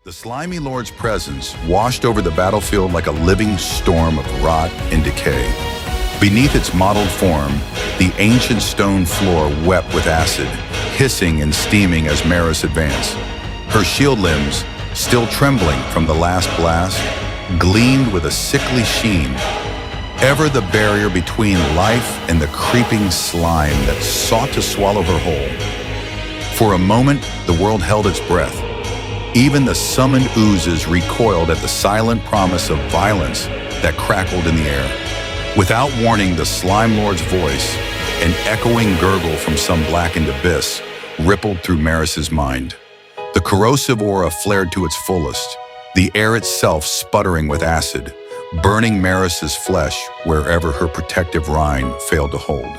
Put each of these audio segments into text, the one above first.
The slimy lord's presence washed over the battlefield like a living storm of rot and decay. Beneath its mottled form, the ancient stone floor wept with acid, hissing and steaming as Maerus advanced. Her shield limbs, still trembling from the last blast, gleamed with a sickly sheen, ever the barrier between life and the creeping slime that sought to swallow her whole. For a moment, the world held its breath. Even the summoned oozes recoiled at the silent promise of violence that crackled in the air. Without warning, the Slime Lord's voice, an echoing gurgle from some blackened abyss, rippled through Maerus's mind. The corrosive aura flared to its fullest, the air itself sputtering with acid, burning Maerus's flesh wherever her protective rind failed to hold.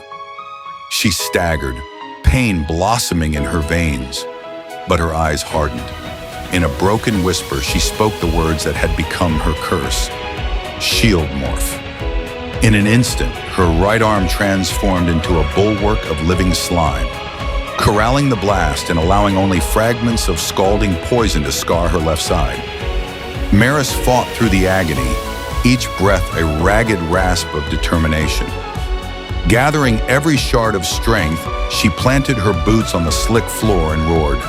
She staggered, pain blossoming in her veins, but her eyes hardened. In a broken whisper, she spoke the words that had become her curse. Shield morph. In an instant, her right arm transformed into a bulwark of living slime, corralling the blast and allowing only fragments of scalding poison to scar her left side. Maerus fought through the agony, each breath a ragged rasp of determination. Gathering every shard of strength, she planted her boots on the slick floor and roared.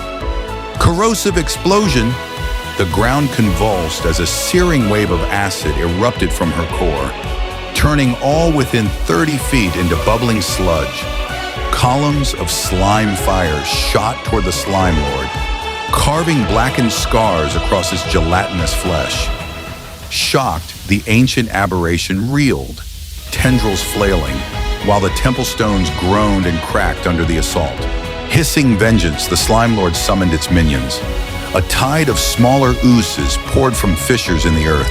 Corrosive explosion! The ground convulsed as a searing wave of acid erupted from her core, turning all within 30 feet into bubbling sludge. Columns of slime fire shot toward the Slime Lord, carving blackened scars across his gelatinous flesh. Shocked, the ancient aberration reeled, tendrils flailing, while the temple stones groaned and cracked under the assault. Hissing vengeance, the Slime Lord summoned its minions. A tide of smaller oozes poured from fissures in the earth,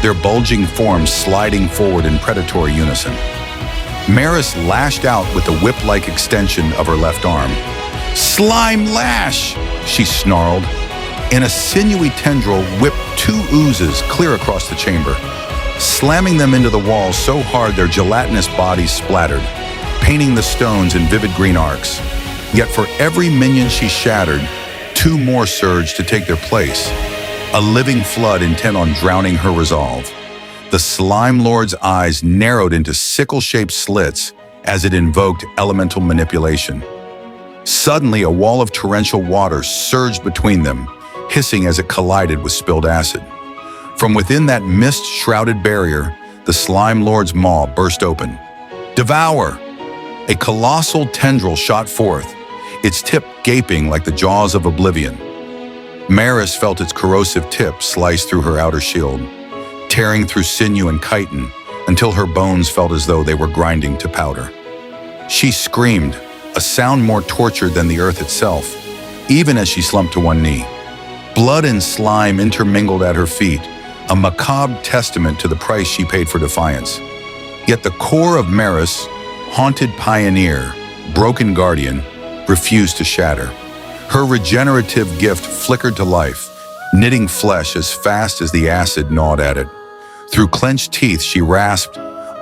their bulging forms sliding forward in predatory unison. Maerus lashed out with the whip-like extension of her left arm. "Slime lash!" she snarled, and a sinewy tendril whipped two oozes clear across the chamber, slamming them into the walls so hard their gelatinous bodies splattered, painting the stones in vivid green arcs. Yet for every minion she shattered, two more surged to take their place, a living flood intent on drowning her resolve. The Slime Lord's eyes narrowed into sickle-shaped slits as it invoked elemental manipulation. Suddenly, a wall of torrential water surged between them, hissing as it collided with spilled acid. From within that mist-shrouded barrier, the Slime Lord's maw burst open. "Devour!" A colossal tendril shot forth, its tip gaping like the jaws of Oblivion. Maerus felt its corrosive tip slice through her outer shield, tearing through sinew and chitin until her bones felt as though they were grinding to powder. She screamed, a sound more tortured than the earth itself, even as she slumped to one knee. Blood and slime intermingled at her feet, a macabre testament to the price she paid for defiance. Yet the core of Maerus, haunted pioneer, broken guardian, refused to shatter. Her regenerative gift flickered to life, knitting flesh as fast as the acid gnawed at it. Through clenched teeth, she rasped,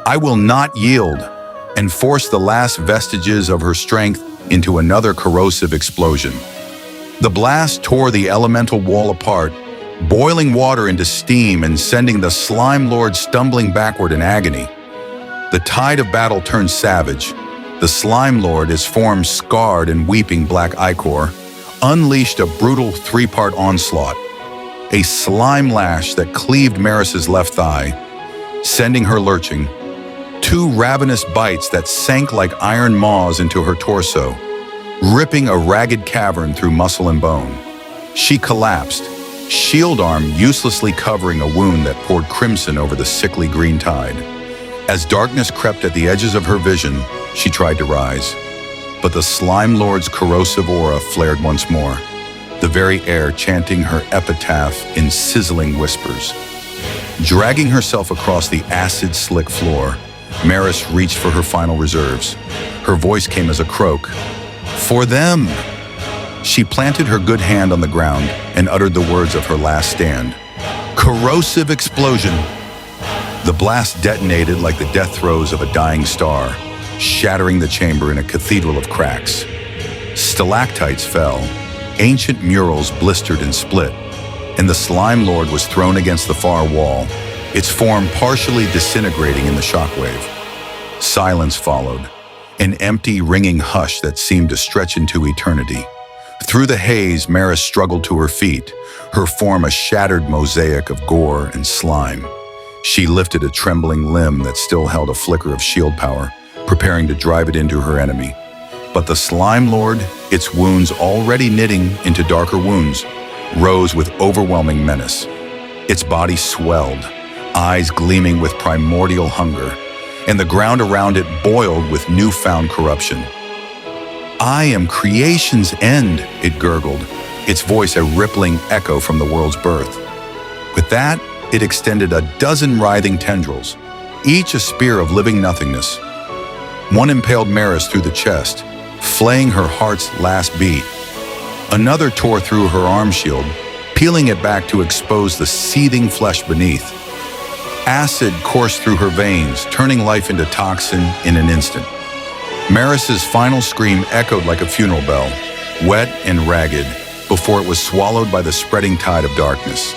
"I will not yield," and forced the last vestiges of her strength into another corrosive explosion. The blast tore the elemental wall apart, boiling water into steam and sending the Slime Lord stumbling backward in agony. The tide of battle turned savage. The Slime Lord, his form scarred and weeping black ichor, unleashed a brutal three-part onslaught. A slime lash that cleaved Maerus's left thigh, sending her lurching. Two ravenous bites that sank like iron maws into her torso, ripping a ragged cavern through muscle and bone. She collapsed, shield arm uselessly covering a wound that poured crimson over the sickly green tide. As darkness crept at the edges of her vision, she tried to rise. But the Slime Lord's corrosive aura flared once more, the very air chanting her epitaph in sizzling whispers. Dragging herself across the acid-slick floor, Maerus reached for her final reserves. Her voice came as a croak. "For them!" She planted her good hand on the ground and uttered the words of her last stand. "Corrosive explosion!" The blast detonated like the death throes of a dying star, shattering the chamber in a cathedral of cracks. Stalactites fell, ancient murals blistered and split, and the Slime Lord was thrown against the far wall, its form partially disintegrating in the shockwave. Silence followed, an empty, ringing hush that seemed to stretch into eternity. Through the haze, Maerus struggled to her feet, her form a shattered mosaic of gore and slime. She lifted a trembling limb that still held a flicker of shield power, preparing to drive it into her enemy. But the Slime Lord, its wounds already knitting into darker wounds, rose with overwhelming menace. Its body swelled, eyes gleaming with primordial hunger, and the ground around it boiled with newfound corruption. "I am creation's end," it gurgled, its voice a rippling echo from the world's birth. With that, it extended a dozen writhing tendrils, each a spear of living nothingness. One impaled Maerus through the chest, flaying her heart's last beat. Another tore through her arm shield, peeling it back to expose the seething flesh beneath. Acid coursed through her veins, turning life into toxin in an instant. Maerus's final scream echoed like a funeral bell, wet and ragged, before it was swallowed by the spreading tide of darkness.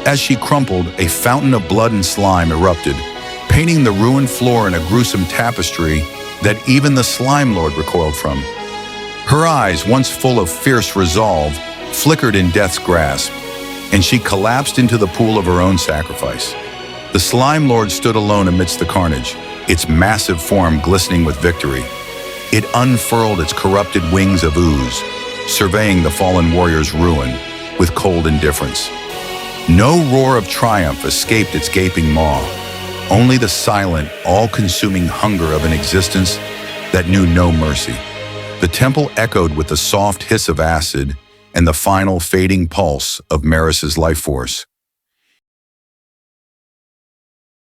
As she crumpled, a fountain of blood and slime erupted, painting the ruined floor in a gruesome tapestry that even the Slime Lord recoiled from. Her eyes, once full of fierce resolve, flickered in death's grasp, and she collapsed into the pool of her own sacrifice. The Slime Lord stood alone amidst the carnage, its massive form glistening with victory. It unfurled its corrupted wings of ooze, surveying the fallen warrior's ruin with cold indifference. No roar of triumph escaped its gaping maw, only the silent, all-consuming hunger of an existence that knew no mercy. The temple echoed with the soft hiss of acid and the final fading pulse of Maerus's life force.